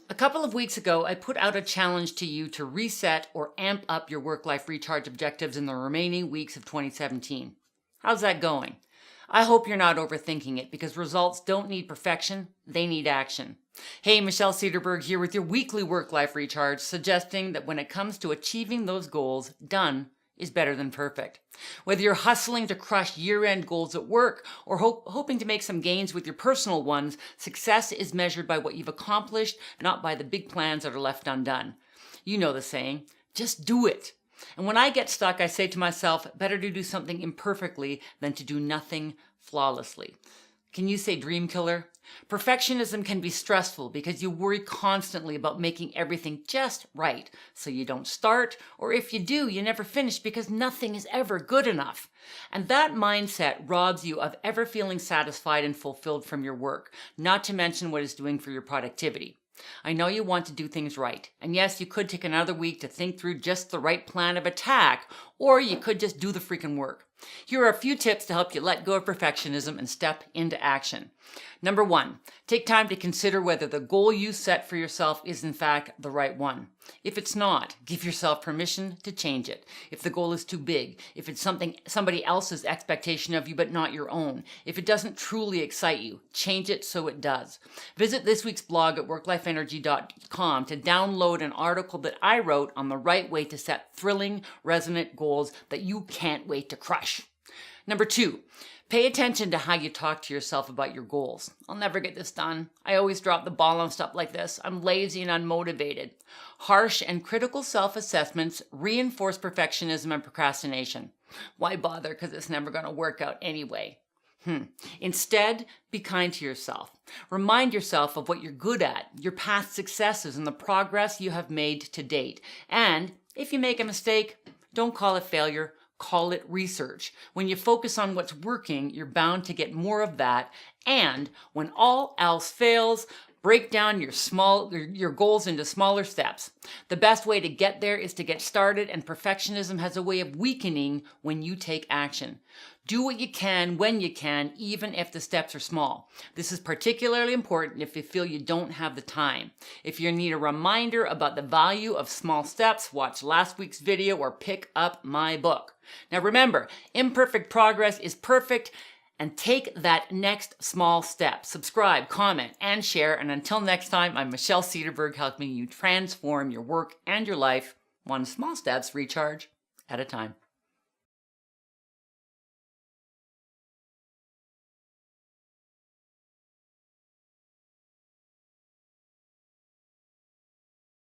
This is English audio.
A couple of weeks ago, I put out a challenge to you to reset or amp up your work-life recharge objectives in the remaining weeks of 2017. How's that going? I hope you're not overthinking it because results don't need perfection, they need action. Hey, Michelle Cederberg here with your weekly work-life recharge, suggesting that when it comes to achieving those goals, done is better than perfect. Whether you're hustling to crush year-end goals at work or hoping to make some gains with your personal ones, success is measured by what you've accomplished, not by the big plans that are left undone. You know the saying, just do it. And when I get stuck, I say to myself, better to do something imperfectly than to do nothing flawlessly. Can you say dream killer? Perfectionism can be stressful because you worry constantly about making everything just right, so you don't start, or if you do, you never finish because nothing is ever good enough. And that mindset robs you of ever feeling satisfied and fulfilled from your work, not to mention what it's doing for your productivity. I know you want to do things right, and yes, you could take another week to think through just the right plan of attack, or you could just do the freaking work. Here are a few tips to help you let go of perfectionism and step into action. Number 1, take time to consider whether the goal you set for yourself is in fact the right one. If it's not, give yourself permission to change it. If the goal is too big, if it's somebody else's expectation of you but not your own, if it doesn't truly excite you, change it so it does. Visit this week's blog at worklifeenergy.com to download an article that I wrote on the right way to set thrilling, resonant goals that you can't wait to crush. Number 2, pay attention to how you talk to yourself about your goals. I'll never get this done. I always drop the ball on stuff like this. I'm lazy and unmotivated. Harsh and critical self-assessments reinforce perfectionism and procrastination. Why bother? Because it's never going to work out anyway. Instead, be kind to yourself. Remind yourself of what you're good at, your past successes, and the progress you have made to date. And if you make a mistake, don't call it failure. Call it research. When you focus on what's working, you're bound to get more of that. And when all else fails, break down your goals into smaller steps. The best way to get there is to get started, and perfectionism has a way of weakening when you take action. Do what you can when you can, even if the steps are small. This is particularly important if you feel you don't have the time. If you need a reminder about the value of small steps, watch last week's video or pick up my book. Now remember, imperfect progress is perfect, and take that next small step. Subscribe, comment, and share. And until next time, I'm Michelle Cederberg, helping you transform your work and your life one small steps recharge at a time.